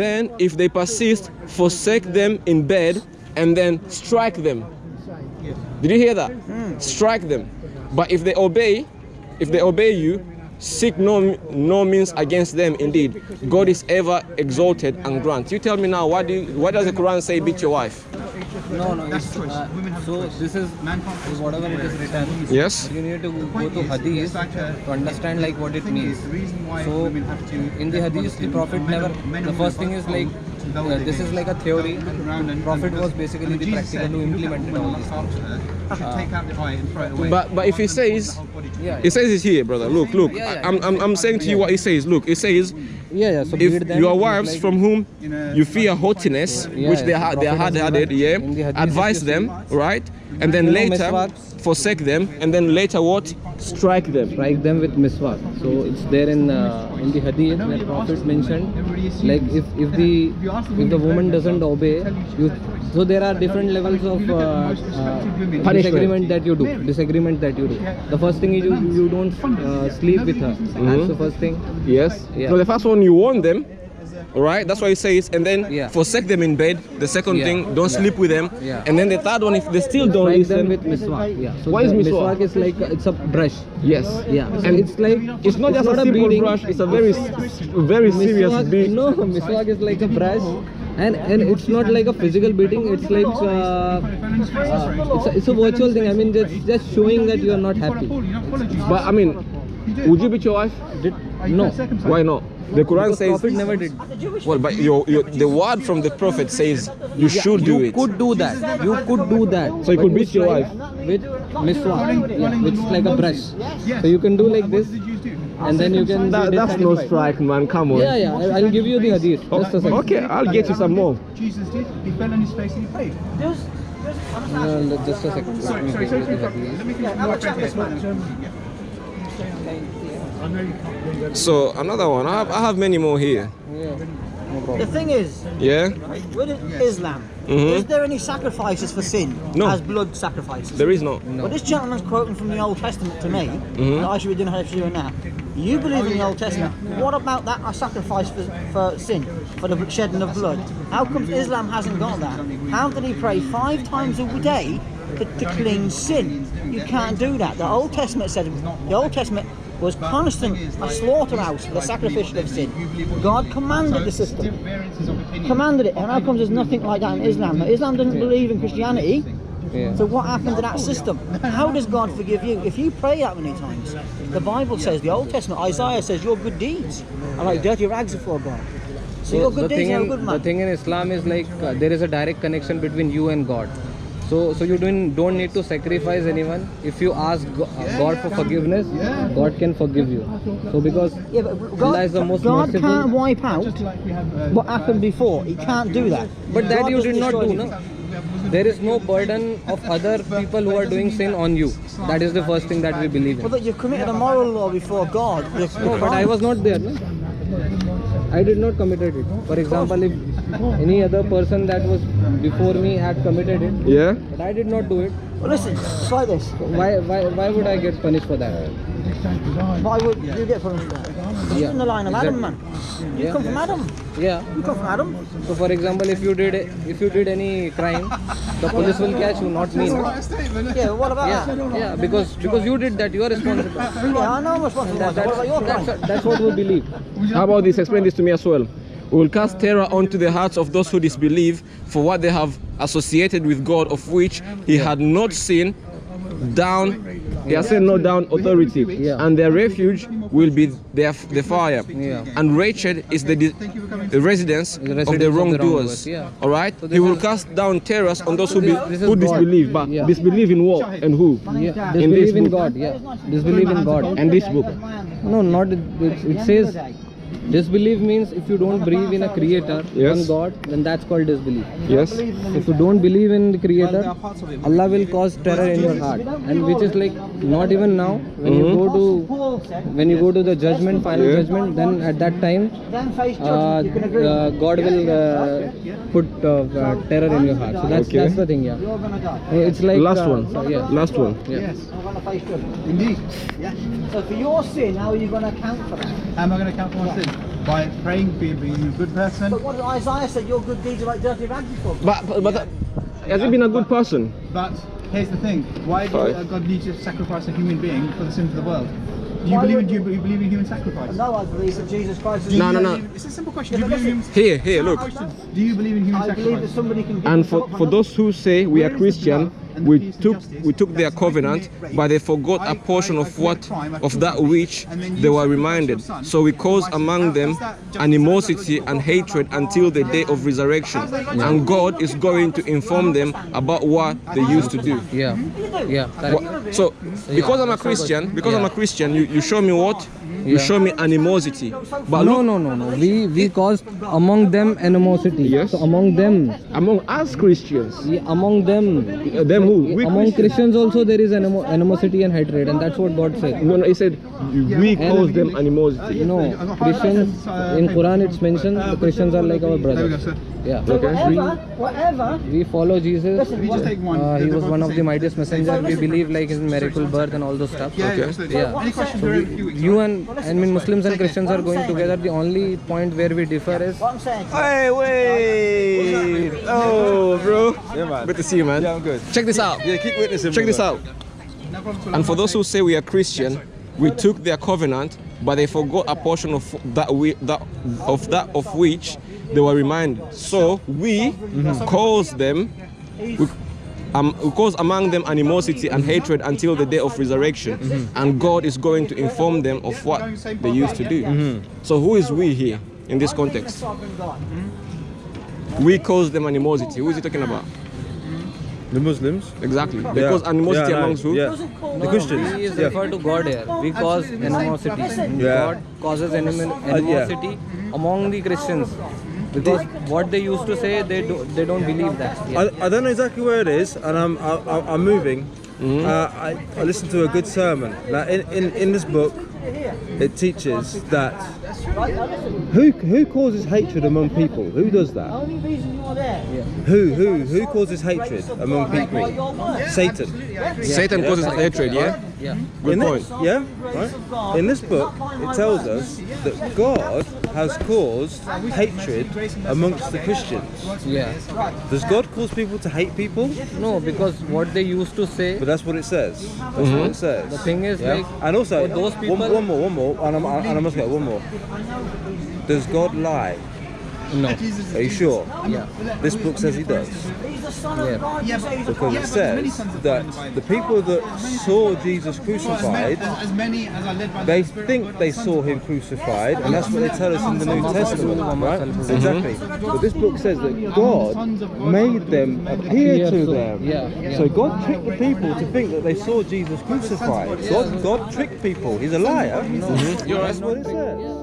Then, if they persist, forsake them in bed, and then strike them. Did you hear that? Strike them. But if they obey you, seek no means against them. Indeed, God is ever exalted and grant. You tell me now, what does the Quran say? Beat your wife. No. It's, so this is whatever it is written. Yes. You need to go to Hadith to understand like what it means. So in the Hadith, the Prophet never. The first thing is like this is like a theory. The Prophet was basically the practical who implemented all these things. But if he says, it says it here, brother. Look. I'm saying to you what he says. Look, it says. So if your wives from whom you fear haughtiness, which they are hard-headed, advise them, right? And then later forsake them, and then later what? Strike them. Strike them with miswak. So it's there in the hadith where Prophet mentioned, like if the woman doesn't obey, so there are different levels of disagreement that you do. The first thing is you don't sleep with her. That's the first thing. Yes. So the first one, you warn them. Alright, that's what it says, and then forsake them in bed. The second thing, don't sleep with them. And then the third one, if they still don't listen, with miswak. So what is miswak? Miswak is like it's a brush. Yes. So and it's like it's not just a simple brush. It's a very serious beating. No, miswak is like a brush, and it's not like a physical beating. It's like it's a virtual thing. I mean, just showing that you are not happy. But I mean, would you beat your wife? No. Why not? The Quran says. Prophet never did. Well, but the word from the Prophet says you should do it. You could do that. So you could beat your wife with miswak, which is like a brush. So you can do like this, and then you can. That's no strike, man. Come on. I'll give you the hadith. Just a second. Okay, I'll get you some more. Jesus did. He fell on his face and he prayed. Just a second. Sorry. Let me So another one. I have many more here. The thing is, with Islam, is there any sacrifices for sin as blood sacrifices? There is no. Well, this gentleman's quoting from the Old Testament to me, that I should be doing how to do it now. You believe in the Old Testament. What about that a sacrifice for sin, for the shedding of blood? How come Islam hasn't got that? How did he pray 5 times a day to cleanse sin? You can't do that. The Old Testament said, was constant a slaughterhouse for the sacrifice of sin. God commanded the system. Commanded it. And how comes there's nothing like that in Islam? Now, Islam doesn't believe in Christianity. So what happened to that system? How does God forgive you? If you pray that many times, the Bible says, the Old Testament, Isaiah says, your good deeds are like dirty rags before God. So your good deeds are a good man. The thing in Islam is like there is a direct connection between you and God. So you don't need to sacrifice anyone. If you ask God for forgiveness, God can forgive you. So because Allah is the most merciful. God can't wipe out what happened before. He can't do that. But that you did not do, no? There is no burden of other people who are doing sin on you. That is the first thing that we believe in. Well, that you've committed a moral law before God. No, but I was not there, no? I did not committed it. For example, if any other person that was before me had committed it, but I did not do it. Well, listen, it's like this. Why would I get punished for that? Why would you get punished for that? You're in the line of Adam, man. You come from Adam. You come from Adam. So, for example, if you did any crime, the police will catch you, not me. Yeah, what about that? Yeah, because you did that, you are responsible. Yeah, I know I'm responsible. What about your crime? That's what we believe. How about this? Explain this to me as well. We will cast terror onto the hearts of those who disbelieve for what they have associated with God, of which he had not seen down. He has sent no down authority, and their refuge will be the fire. And wretched is the residence of the wrongdoers. All right. So he will cast down terrors on those who disbelieve, but disbelieve in what and who? Disbelieve in God. Disbelieve in God. And this book? No, not it says. Disbelief means if you don't believe in a creator, one God, then that's called disbelief. Yes. If you don't believe in the creator, Allah will cause terror in your heart, and which is like not even now. When you go to the judgment, final judgment, then at that time, God will put terror in your heart. So that's the thing. It's like last one. Last one. Yes. Indeed. So for your sin, how are you going to account for that? How am I going to account for my sin? by praying, being a good person. But what did Isaiah said? Your good deeds are like dirty rags before God. But has he been a good person? But here's the thing: why do God need to sacrifice a human being for the sins of the world? Do you Why believe in would do you believe in human sacrifice? No, I believe that Jesus Christ is. No. It's a simple question. Do you believe in Here, look. Do you believe in human I believe that sacrifice? somebody can. And for those who say we are Christian, we took their covenant, but they forgot a portion of that which they were reminded. So we cause among them animosity and hatred until the day of resurrection, and God is going to inform them about what they used to do. Yeah. Correct. So because I'm a Christian, you show me what? You show me animosity. But No. look, We caused among them animosity. Yes. So among them, among us Christians, among them, them who? We among Christians. Christians also there is animosity and hatred, and that's what God said. No, he said we cause them animosity. No, Christians in Quran it's mentioned Christians are like our There we go, brothers. sir. Yeah. Whatever. We follow Jesus. Listen, We just take one. He was one of the mightiest messengers. We believe like in miracle birth and all those stuff. Yeah. Any questions? There are a few weeks. You and I mean Muslims and Christians are going together. The only point where we differ is What I'm saying. Hey, wait! Oh, bro. Yeah, man. Good to see you, man. Yeah, I'm good. Check this out. Yeah, keep witnessing. Check this brother. out. And for those who say we are Christian, we took their covenant, but they forgot a portion of that of which they were reminded. So we cause them. We cause among them animosity and hatred until the day of resurrection, and God is going to inform them of what they used to do. So who is we here in this context? We cause them animosity. Who is he talking about? The Muslims. Exactly. They cause animosity amongst who? Yeah. The Christians. we is referred to God here. We cause animosity. Yeah. God causes animosity among the Christians. Because what they used to say, they don't believe that. Yeah. I don't know exactly where it is, and I'm moving. I listened to a good sermon. Now, in this book, it teaches that who causes hatred among people? Who does that? Only reason you're there. Who causes hatred among people? Satan. Satan causes hatred, yeah? Yeah. Good point. Yeah, right? In this book, it tells us that God has caused hatred amongst the Christians. Yeah. Does God cause people to hate people? No, because what they used to say, But that's what it says. That's what it says. the thing is Yeah. like, And also, for those people- one more, and I must get one more. Does God lie? no. Are you sure? Yeah. This book says he does. He's the son of God. You say he's a Because it prophet. says that the people that saw Jesus crucified, As many as are led by they the Spirit. think they saw him crucified, and that's what they tell us in the New Testament, right? Exactly. But this book says that God made them appear to them. Yeah. So God tricked the people to think that they saw Jesus crucified. God tricked people. He's a liar. That's what it says.